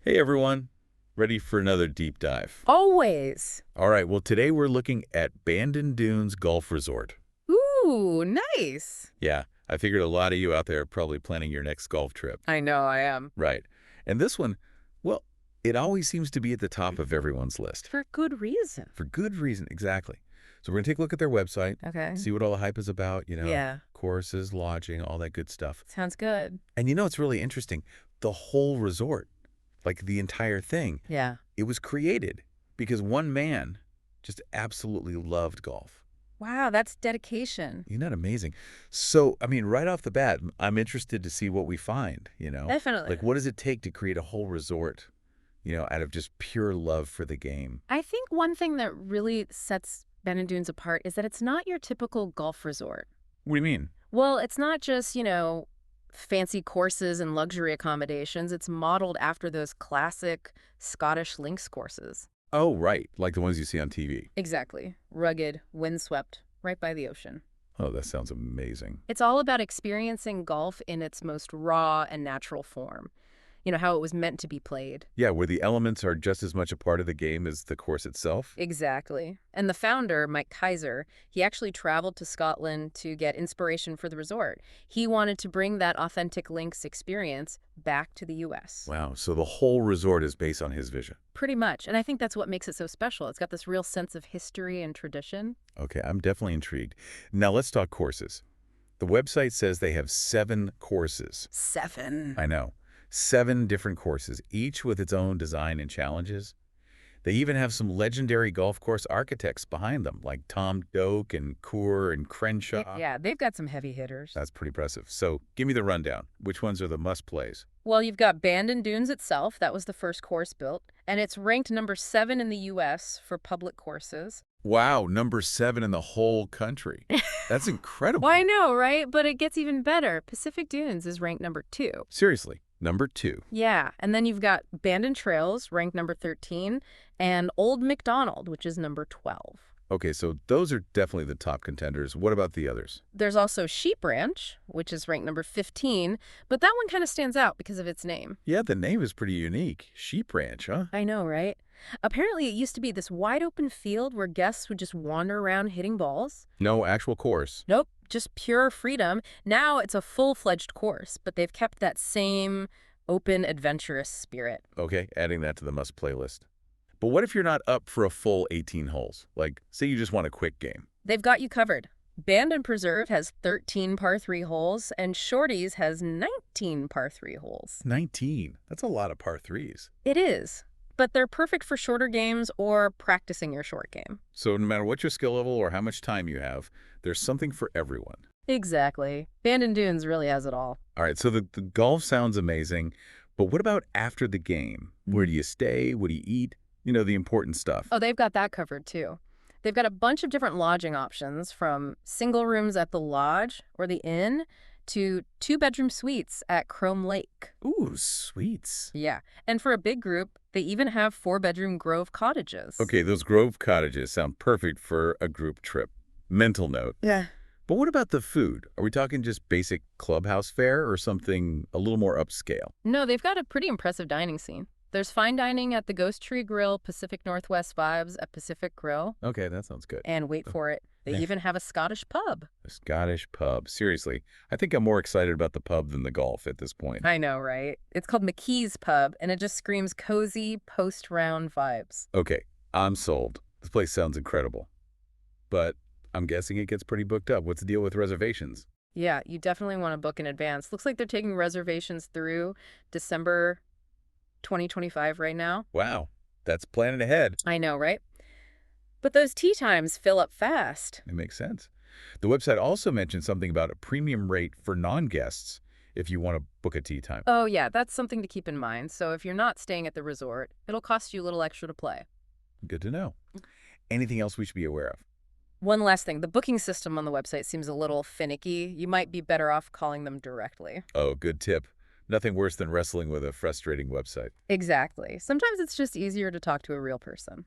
Hey everyone, ready for another deep dive? Always. All right, well today we're looking at Bandon Dunes Golf Resort. Ooh, nice. Yeah, I figured a lot of you out there are probably planning your next golf trip. I know I am. Right. And this one, well, it always seems to be at the top of everyone's list. For good reason. For good reason, exactly. So we're going to take a look at their website, Okay. see what all the hype is about, Yeah. courses, lodging, all that good stuff. Sounds good. And it's really interesting. The whole resort, like the entire thing, Yeah. it was created because one man just absolutely loved golf. Wow, that's dedication. Isn't that amazing? So, right off the bat, I'm interested to see what we find, Definitely. Like, what does it take to create a whole resort, out of just pure love for the game? I think one thing that really sets Bandon Dunes apart is that it's not your typical golf resort. What do you mean? Well, it's not just, fancy courses and luxury accommodations. It's modeled after those classic Scottish links courses. Oh, right. Like the ones you see on TV. Exactly. Rugged, windswept, right by the ocean. Oh, that sounds amazing. It's all about experiencing golf in its most raw and natural form. How it was meant to be played. Yeah, where the elements are just as much a part of the game as the course itself. Exactly. And the founder, Mike Kaiser, he actually traveled to Scotland to get inspiration for the resort. He wanted to bring that authentic links experience back to the U.S. Wow, so the whole resort is based on his vision. Pretty much. And I think that's what makes it so special. It's got this real sense of history and tradition. Okay, I'm definitely intrigued. Now let's talk courses. The website says they have 7 courses. 7. I know. 7 different courses, each with its own design and challenges. They even have some legendary golf course architects behind them, like Tom Doak and Coore and Crenshaw. Yeah, they've got some heavy hitters. That's pretty impressive. So give me the rundown. Which ones are the must-plays? Well, you've got Bandon Dunes itself. That was the first course built. And it's ranked number 7 in the U.S. for public courses. Wow, number 7 in the whole country. That's incredible. Well, I know, right? But it gets even better. Pacific Dunes is ranked number 2. Seriously, number 2. Yeah, and then you've got Bandon Trails, ranked number 13, and Old MacDonald, which is number 12. Okay, so those are definitely the top contenders. What about the others? There's also Sheep Ranch, which is ranked number 15, but that one kind of stands out because of its name. Yeah, the name is pretty unique. Sheep Ranch, huh? I know, right? Apparently, it used to be this wide-open field where guests would just wander around hitting balls. No actual course. Nope, just pure freedom. Now it's a full-fledged course, but they've kept that same open, adventurous spirit. Okay, adding that to the must playlist. But what if you're not up for a full 18 holes? Like, say you just want a quick game. They've got you covered. Bandon Preserve has 13 par 3 holes, and Shorty's has 19 par 3 holes. 19. That's a lot of par 3s. It is, but they're perfect for shorter games or practicing your short game. So no matter what your skill level or how much time you have, there's something for everyone. Exactly. Bandon Dunes really has it all. All right, so the golf sounds amazing, but what about after the game? Where do you stay? What do you eat? The important stuff. Oh, they've got that covered, too. They've got a bunch of different lodging options, from single rooms at the lodge or the inn to 2-bedroom suites at Chrome Lake. Ooh, sweets. Yeah, and for a big group, they even have 4-bedroom Grove cottages. Okay, those Grove cottages sound perfect for a group trip. Mental note. Yeah. But what about the food? Are we talking just basic clubhouse fare or something a little more upscale? No, they've got a pretty impressive dining scene. There's fine dining at the Ghost Tree Grill, Pacific Northwest Vibes at Pacific Grill. Okay, that sounds good. And wait for it, they even have a Scottish pub. A Scottish pub. Seriously, I think I'm more excited about the pub than the golf at this point. I know, right? It's called McKee's Pub, and it just screams cozy, post-round vibes. Okay, I'm sold. This place sounds incredible. But I'm guessing it gets pretty booked up. What's the deal with reservations? Yeah, you definitely want to book in advance. Looks like they're taking reservations through December 2025 right now. Wow, that's planning ahead. I know, right? But those tee times fill up fast. It makes sense. The website also mentioned something about a premium rate for non-guests if you want to book a tee time. Oh, yeah, that's something to keep in mind. So if you're not staying at the resort, it'll cost you a little extra to play. Good to know. Anything else we should be aware of? One last thing, the booking system on the website seems a little finicky. You might be better off calling them directly. Oh, good tip. Nothing worse than wrestling with a frustrating website. Exactly. Sometimes it's just easier to talk to a real person.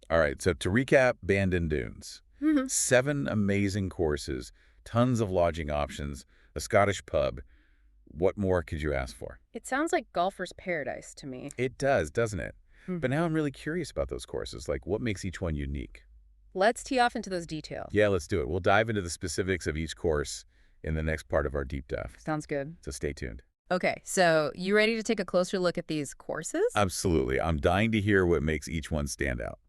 All right, so to recap, Bandon Dunes. 7 amazing courses, tons of lodging options, a Scottish pub. What more could you ask for? It sounds like golfer's paradise to me. It does, doesn't it? But Mhm. now I'm really curious about those courses, like what makes each one unique? Let's tee off into those details. Yeah, let's do it. We'll dive into the specifics of each course in the next part of our deep dive. Sounds good. So stay tuned. Okay, so you ready to take a closer look at these courses? Absolutely. I'm dying to hear what makes each one stand out.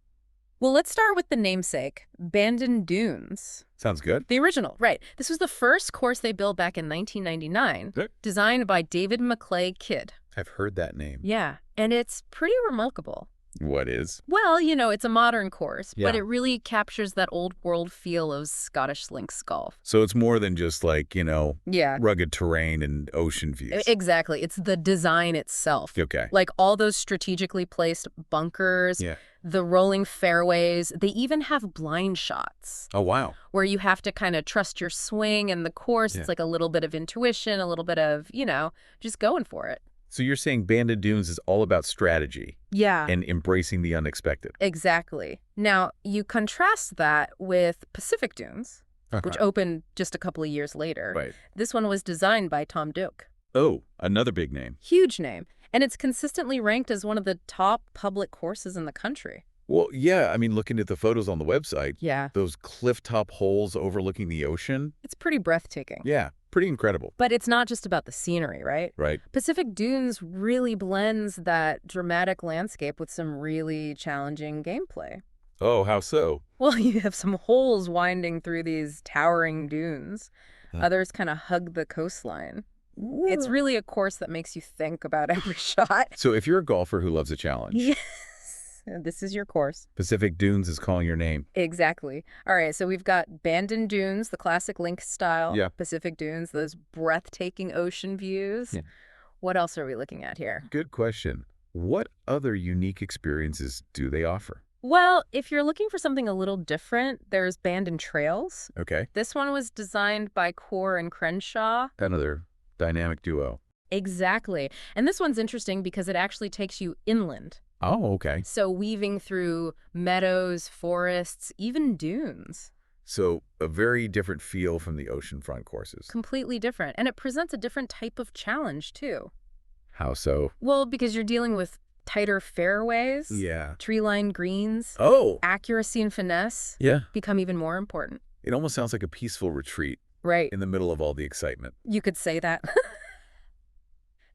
Well, let's start with the namesake, Bandon Dunes. Sounds good. The original, right. This was the first course they built back in 1999, Good. designed by David Maclay Kidd. I've heard that name. Yeah, and it's pretty remarkable. What is? Well, it's a modern course, but Yeah. it really captures that old world feel of Scottish links golf. So it's more than just like, Yeah, rugged terrain and ocean views. exactly. It's the design itself. Okay. Like all those strategically placed bunkers, Yeah. the rolling fairways, they even have blind shots Oh, wow. where you have to kind of trust your swing and the course. Yeah. It's like a little bit of intuition, a little bit of, just going for it. So you're saying Bandon Dunes is all about strategy Yeah. and embracing the unexpected. Exactly. Now, you contrast that with Pacific Dunes, which opened just a couple of years later. Right. This one was designed by Tom Doak. Oh, another big name. Huge name. And it's consistently ranked as one of the top public courses in the country. Well, yeah, I mean, looking at the photos on the website, Yeah. those cliff-top holes overlooking the ocean, It's pretty breathtaking. yeah, pretty incredible. But it's not just about the scenery, right? Right. Pacific Dunes really blends that dramatic landscape with some really challenging gameplay. Oh, how so? Well, you have some holes winding through these towering dunes. Huh. Others kind of hug the coastline. It's really a course that makes you think about every shot. So if you're a golfer who loves a challenge, Yes. This is your course. Pacific Dunes is calling your name. Exactly. All right, so we've got Bandon Dunes, the classic link style. Yeah. Pacific Dunes, those breathtaking ocean views. Yeah. What else are we looking at here? Good question. What other unique experiences do they offer? Well, if you're looking for something a little different, there's Bandon Trails. Okay. This one was designed by Core and Crenshaw. Another dynamic duo. Exactly. And this one's interesting because it actually takes you inland. Oh, okay. So weaving through meadows, forests, even dunes. So a very different feel from the oceanfront courses. Completely different. And it presents a different type of challenge, too. How so? Well, because you're dealing with tighter fairways, Yeah. tree-lined greens, Oh, accuracy and finesse yeah. become even more important. It almost sounds like a peaceful retreat Right. in the middle of all the excitement. You could say that.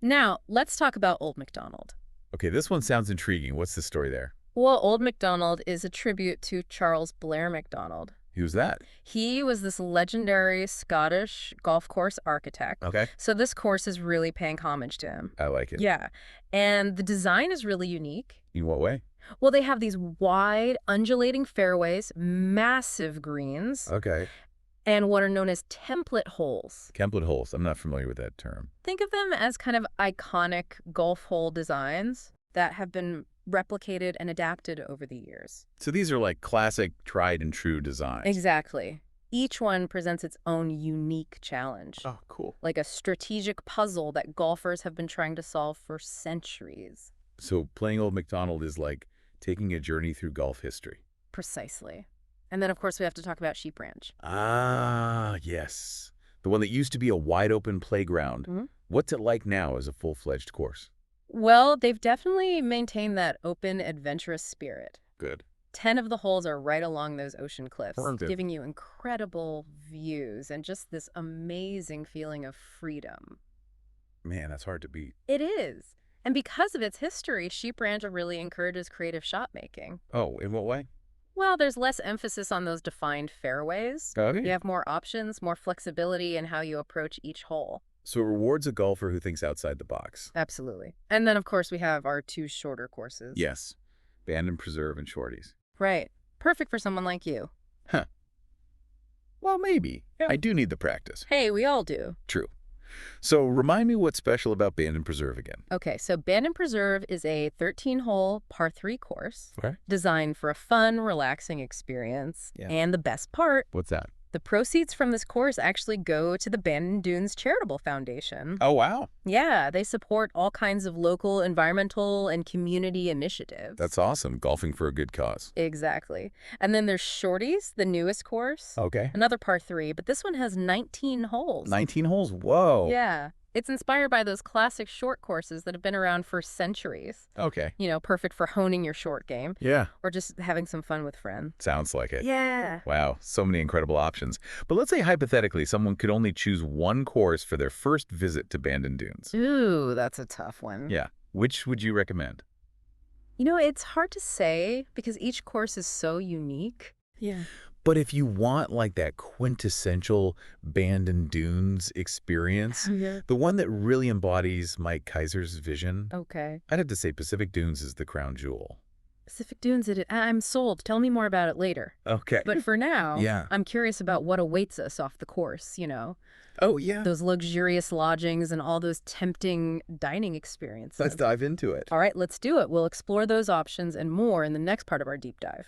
Now, let's talk about Old MacDonald. Okay, this one sounds intriguing. What's the story there? Well, Old MacDonald is a tribute to Charles Blair MacDonald. Who's that? He was this legendary Scottish golf course architect. Okay. So this course is really paying homage to him. I like it. Yeah. And the design is really unique. In what way? Well, they have these wide, undulating fairways, massive greens, Okay. and what are known as template holes. Template holes. I'm not familiar with that term. Think of them as kind of iconic golf hole designs that have been replicated and adapted over the years. So these are like classic, tried and true designs. Exactly. Each one presents its own unique challenge, Oh, cool. like a strategic puzzle that golfers have been trying to solve for centuries. So playing Old MacDonald is like taking a journey through golf history. Precisely. And then, of course, we have to talk about Sheep Ranch. Ah, yes. The one that used to be a wide open playground. Mhm. What's it like now as a full-fledged course? Well, they've definitely maintained that open, adventurous spirit. Good. 10 of the holes are right along those ocean cliffs, Perfect. giving you incredible views and just this amazing feeling of freedom. Man, that's hard to beat. It is. And because of its history, Sheep Ranch really encourages creative shot making. Oh, in what way? Well, there's less emphasis on those defined fairways. Okay. You have more options, more flexibility in how you approach each hole. So it rewards a golfer who thinks outside the box. Absolutely. And then, of course, we have our 2 shorter courses. Yes. Bandon Preserve and Shorties. Right. Perfect for someone like you. Huh. Well, maybe. Yeah. I do need the practice. Hey, we all do. True. So remind me what's special about Bandon Preserve again. Okay, so Bandon Preserve is a 13-hole par 3 course Okay. designed for a fun, relaxing experience. Yeah. And the best part, What's that? the proceeds from this course actually go to the Bandon Dunes Charitable Foundation. Oh, wow. Yeah, they support all kinds of local environmental and community initiatives. That's awesome. Golfing for a good cause. Exactly. And then there's Shorties, the newest course. Okay. Another par 3, but this one has 19 holes. 19 holes. Whoa. Yeah. It's inspired by those classic short courses that have been around for centuries. Okay. Perfect for honing your short game Yeah. or just having some fun with friends. Sounds like it. Yeah. Wow, so many incredible options. But let's say hypothetically someone could only choose one course for their first visit to Bandon Dunes. Ooh, that's a tough one. Yeah. Which would you recommend? It's hard to say because each course is so unique. Yeah. But if you want like that quintessential Bandon Dunes experience, Yeah. the one that really embodies Mike Kaiser's vision, Okay. I'd have to say Pacific Dunes is the crown jewel. Pacific Dunes, I'm sold. Tell me more about it later. Okay. But for now, Yeah. I'm curious about what awaits us off the course, Oh, yeah. those luxurious lodgings and all those tempting dining experiences. Let's dive into it. All right, let's do it. We'll explore those options and more in the next part of our deep dive.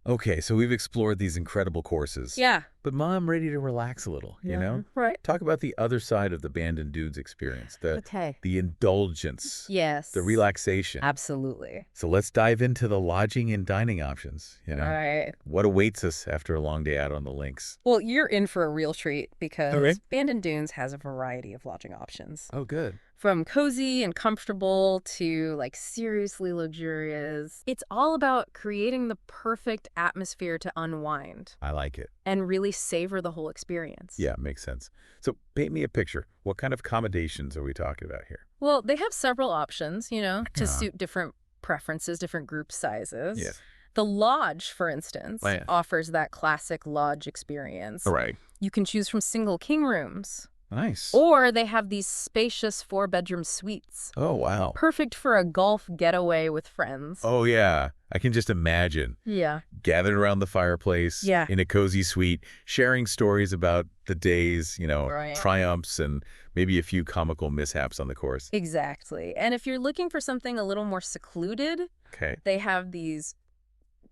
Okay, so we've explored these incredible courses. Yeah. But I'm ready to relax a little, you know? Right. Talk about the other side of the Bandon Dunes experience, Okay. the indulgence, Yes. the relaxation. Absolutely. So let's dive into the lodging and dining options, All right. What awaits us after a long day out on the links? Well, you're in for a real treat because All right. Bandon Dunes has a variety of lodging options. Oh, good. From cozy and comfortable to seriously luxurious. It's all about creating the perfect atmosphere to unwind I like it. and really savor the whole experience. Yeah, makes sense. So paint me a picture. What kind of accommodations are we talking about here? Well, they have several options, to Yeah. suit different preferences, different group sizes. Yes. The lodge, for instance, Oh, yeah. offers that classic lodge experience. All right. You can choose from single king rooms, Nice. or they have these spacious 4-bedroom suites. Oh, wow. Perfect for a golf getaway with friends. Oh, yeah. I can just imagine. Yeah. Gathered around the fireplace Yeah. in a cozy suite, sharing stories about the day's, Right. triumphs and maybe a few comical mishaps on the course. Exactly. And if you're looking for something a little more secluded, Okay. they have these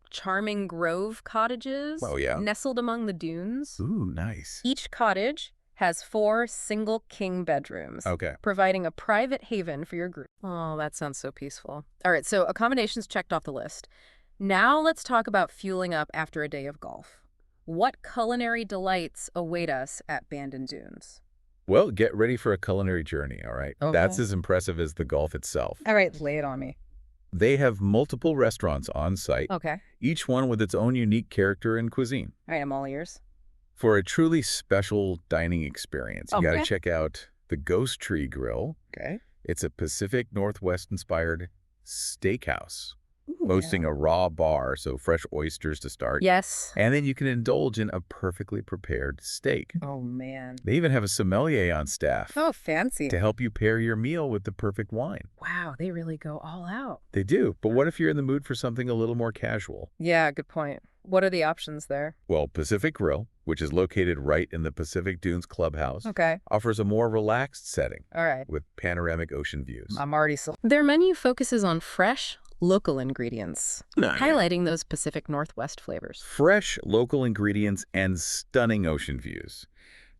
charming grove cottages Oh, yeah. nestled among the dunes. Ooh, nice. Each cottage has 4 single king bedrooms, Okay. providing a private haven for your group. Oh, that sounds so peaceful. All right, so accommodations checked off the list. Now let's talk about fueling up after a day of golf. What culinary delights await us at Bandon Dunes? Well, get ready for a culinary journey, all right? Okay. That's as impressive as the golf itself. All right, lay it on me. They have multiple restaurants on site, Okay. each one with its own unique character and cuisine. All right, I'm all ears. For a truly special dining experience, you got to Okay. check out the Ghost Tree Grill. Okay. It's a Pacific Northwest-inspired steakhouse, Ooh, boasting a raw bar, so fresh oysters to start. Yes. And then you can indulge in a perfectly prepared steak. Oh, man. They even have a sommelier on staff Oh, fancy. to help you pair your meal with the perfect wine. Wow, they really go all out. They do, but what if you're in the mood for something a little more casual? Yeah, good point. What are the options there? Well, Pacific Grill, which is located right in the Pacific Dunes Clubhouse, Okay. offers a more relaxed setting All right. with panoramic ocean views. I'm already sold. Their menu focuses on fresh, local ingredients, highlighting those Pacific Northwest flavors. Fresh local ingredients and stunning ocean views.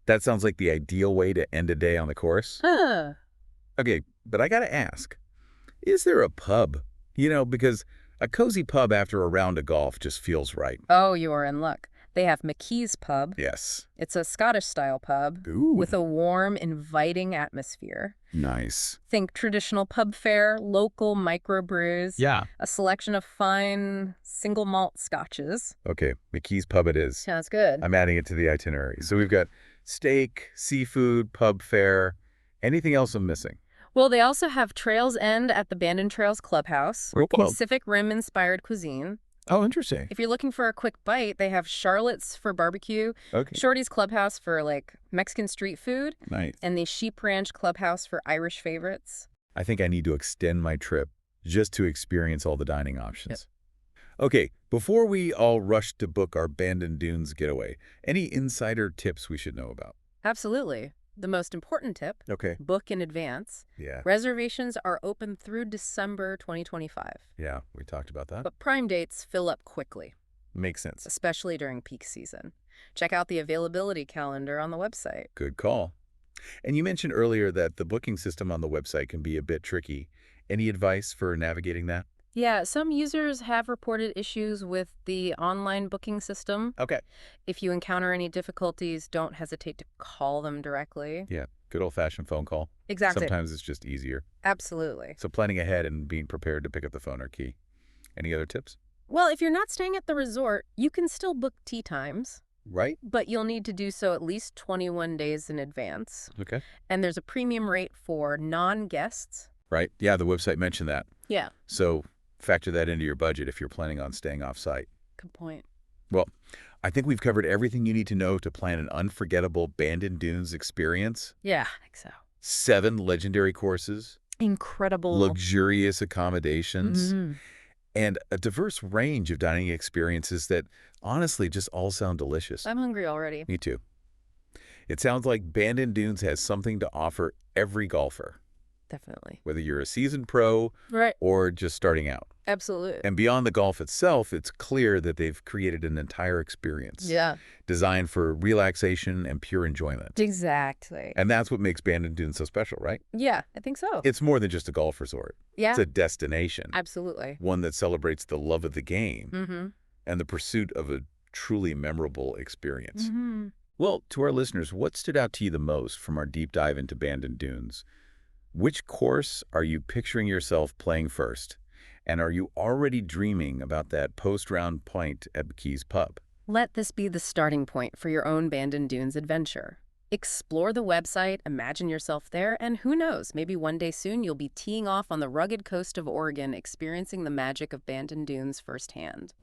That sounds like the ideal way to end a day on the course. Huh. Okay, but I gotta ask, is there a pub? Because a cozy pub after a round of golf just feels right. Oh, you are in luck. They have McKee's Pub. Yes. It's a Scottish-style pub Ooh. with a warm, inviting atmosphere. Nice. Think traditional pub fare, local microbrews, Yeah. a selection of fine single malt scotches. Okay, McKee's Pub it is. Sounds good. I'm adding it to the itinerary. So we've got steak, seafood, pub fare. Anything else I'm missing? Well, they also have Trails End at the Bandon Trails Clubhouse, Oh, cool. Pacific Rim-inspired cuisine. Oh, interesting. If you're looking for a quick bite, they have Charlotte's for barbecue, Okay. Shorty's Clubhouse for Mexican street food, Nice. and the Sheep Ranch Clubhouse for Irish favorites. I think I need to extend my trip just to experience all the dining options. Okay, before we all rush to book our Bandon Dunes getaway, any insider tips we should know about? Absolutely. The most important tip, Okay. book in advance. Yeah. Reservations are open through December 2025, Yeah, we talked about that. but prime dates fill up quickly, Makes sense. especially during peak season. Check out the availability calendar on the website. Good call. And you mentioned earlier that the booking system on the website can be a bit tricky. Any advice for navigating that? Yeah, some users have reported issues with the online booking system. Okay. If you encounter any difficulties, don't hesitate to call them directly. Yeah, Good old-fashioned phone call. Exactly. Sometimes it's just easier. Absolutely. So planning ahead and being prepared to pick up the phone are key. Any other tips? Well, if you're not staying at the resort, you can still book tee times, Right? but you'll need to do so at least 21 days in advance. Okay. And there's a premium rate for non-guests. Right. Yeah, the website mentioned that. Yeah. So factor that into your budget if you're planning on staying off-site. Good point. Well, I think we've covered everything you need to know to plan an unforgettable Bandon Dunes experience. Yeah, I think so. 7 legendary courses, Incredible. luxurious accommodations, Mhm. and a diverse range of dining experiences that honestly just all sound delicious. I'm hungry already. Me too. It sounds like Bandon Dunes has something to offer every golfer, Definitely. whether you're a seasoned pro Right. or just starting out. Absolutely. And beyond the golf itself, it's clear that they've created an entire experience Yeah. designed for relaxation and pure enjoyment. Exactly. And that's what makes Bandon Dunes so special, right? Yeah, I think so. It's more than just a golf resort. Yeah. It's a destination, Absolutely. one that celebrates the love of the game Mm-hmm. and the pursuit of a truly memorable experience. Mm-hmm. Well, to our listeners, what stood out to you the most from our deep dive into Bandon Dunes? Which course are you picturing yourself playing first? And are you already dreaming about that post-round pint at McKee's Pub? Let this be the starting point for your own Bandon Dunes adventure. Explore the website, imagine yourself there, and who knows, maybe one day soon you'll be teeing off on the rugged coast of Oregon, experiencing the magic of Bandon Dunes firsthand.